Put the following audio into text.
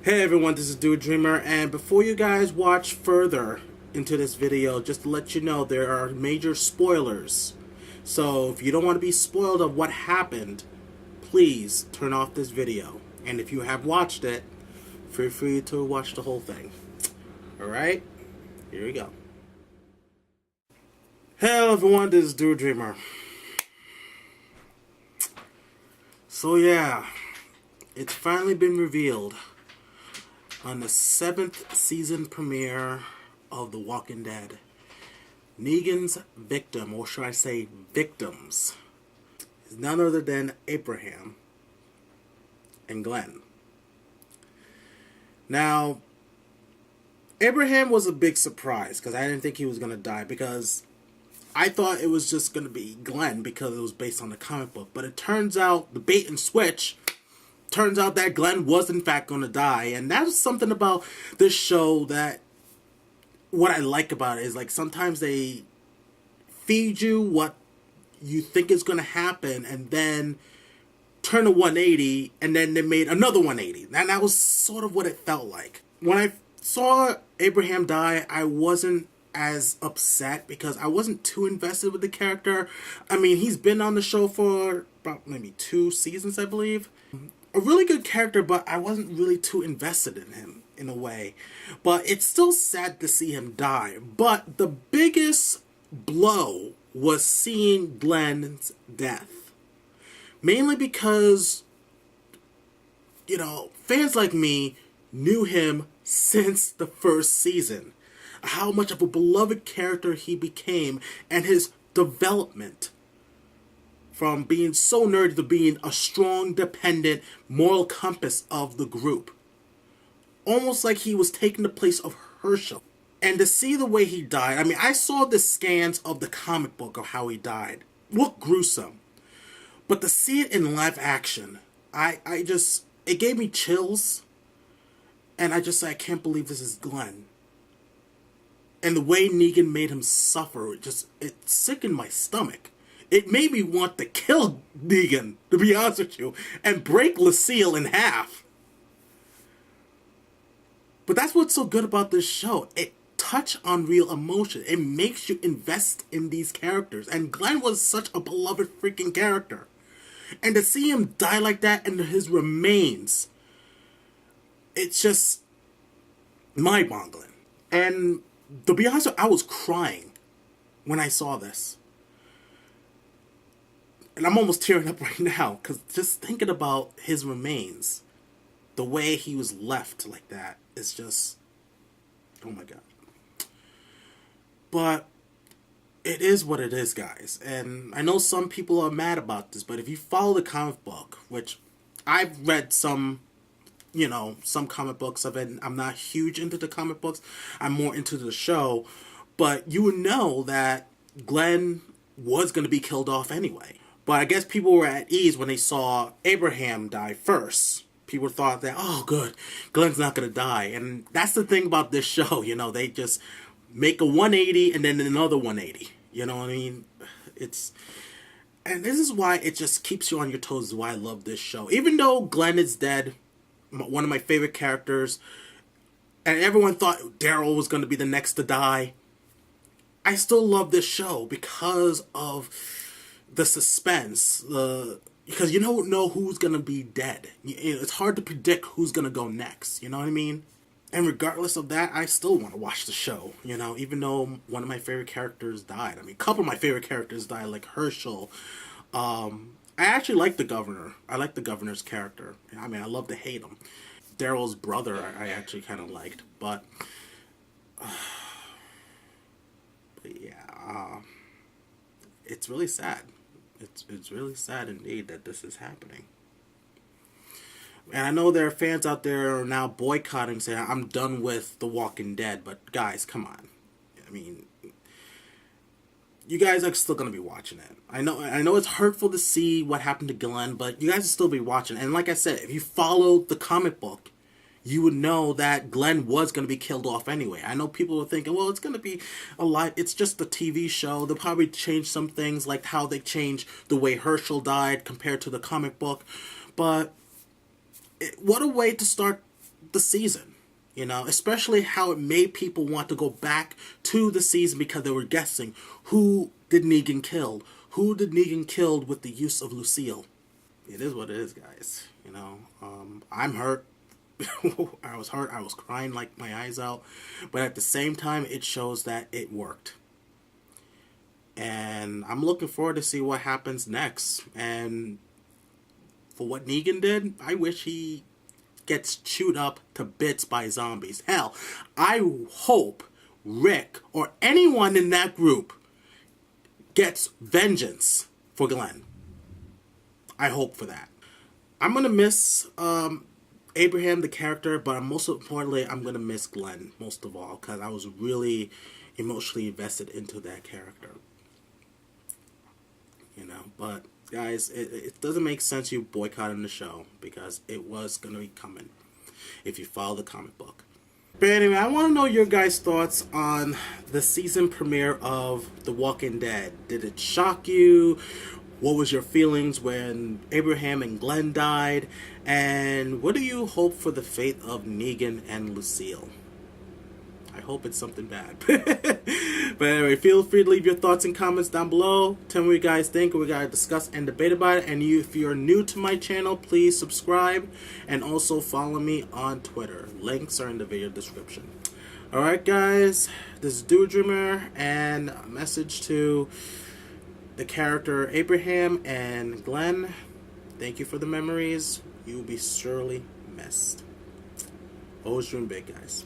Hey everyone, this is Dude Dreamer, and before you guys watch further into this video, just to let you know there are major spoilers. So if you don't want to be spoiled of what happened, please turn off this video. And if you have watched it, feel free to watch the whole thing. Alright, here we go. Hello everyone, this is Dude Dreamer. So yeah, it's finally been revealed. On the 7th season premiere of The Walking Dead, Negan's victim, or should I say victims, is none other than Abraham and Glenn. Now, Abraham was a big surprise because I didn't think he was going to die, because I thought it was just going to be Glenn because it was based on the comic book. But it turns out, the bait and switch, turns out that Glenn was in fact going to die. And that's something about this show that what I like about it is, like, sometimes they feed you what you think is going to happen and then turn a 180 and then they made another 180. And that was sort of what it felt like. When I saw Abraham die, I wasn't as upset because I wasn't too invested with the character. I mean, he's been on the show for about maybe 2 seasons, I believe. A really good character, but I wasn't really too invested in him in a way. But it's still sad to see him die. But the biggest blow was seeing Glenn's death. Mainly because, you know, fans like me knew him since the first season. How much of a beloved character he became and his development. From being so nerdy to being a strong, dependent, moral compass of the group. Almost like he was taking the place of Herschel. And to see the way he died, I mean, I saw the scans of the comic book of how he died. Looked gruesome. But to see it in live action, it gave me chills. And I can't believe this is Glenn. And the way Negan made him suffer, it sickened my stomach. It made me want to kill Negan, to be honest with you, and break Lucille in half. But that's what's so good about this show. It touches on real emotion. It makes you invest in these characters. And Glenn was such a beloved freaking character. And to see him die like that and his remains, it's just mind-boggling. And to be honest with you, I was crying when I saw this. And I'm almost tearing up right now, because just thinking about his remains, the way he was left like that, is just, oh my god. But it is what it is, guys. And I know some people are mad about this, but if you follow the comic book, which I've read some, you know, some comic books of it, I'm not huge into the comic books, I'm more into the show, but you would know that Glenn was going to be killed off anyway. But I guess people were at ease when they saw Abraham die first. People thought that, oh good, Glenn's not going to die. And that's the thing about this show, you know, they just make a 180 and then another 180. You know what I mean? And this is why it just keeps you on your toes, is why I love this show. Even though Glenn is dead, one of my favorite characters, and everyone thought Daryl was going to be the next to die, I still love this show because of the suspense, because you don't know who's going to be dead. It's hard to predict who's going to go next, you know what I mean? And regardless of that, I still want to watch the show, you know, even though one of my favorite characters died. I mean, a couple of my favorite characters died, like Herschel. I actually like the governor. I like the governor's character. I mean, I love to hate him. Daryl's brother I actually kind of liked, but yeah, it's really sad. It's really sad indeed that this is happening. And I know there are fans out there who are now boycotting, saying, I'm done with The Walking Dead. But guys, come on. I mean, you guys are still going to be watching it. I know it's hurtful to see what happened to Glenn, but you guys will still be watching. And like I said, if you follow the comic book, you would know that Glenn was going to be killed off anyway. I know people are thinking, well, it's going to be a live, it's just a TV show. They'll probably change some things, like how they changed the way Herschel died compared to the comic book. But what a way to start the season. You know, especially how it made people want to go back to the season because they were guessing who did Negan kill? Who did Negan kill with the use of Lucille? It is what it is, guys. You know, I'm hurt. I was hurt. I was crying like my eyes out. But at the same time, it shows that it worked. And I'm looking forward to see what happens next. And for what Negan did, I wish he gets chewed up to bits by zombies. Hell, I hope Rick or anyone in that group gets vengeance for Glenn. I hope for that. I'm gonna miss Abraham the character, but most importantly, I'm gonna miss Glenn most of all because I was really emotionally invested into that character. You know, but guys, it doesn't make sense you boycotting the show because it was going to be coming if you follow the comic book. But anyway, I want to know your guys' thoughts on the season premiere of The Walking Dead. Did it shock you? What was your feelings when Abraham and Glenn died? And what do you hope for the fate of Negan and Lucille? I hope it's something bad. But anyway, feel free to leave your thoughts and comments down below. Tell me what you guys think. We gotta discuss and debate about it. And if you're new to my channel, please subscribe. And also follow me on Twitter. Links are in the video description. Alright guys, this is Dude Dreamer. And a message to the character Abraham and Glenn. Thank you for the memories. You will be surely missed. Always dream big, guys.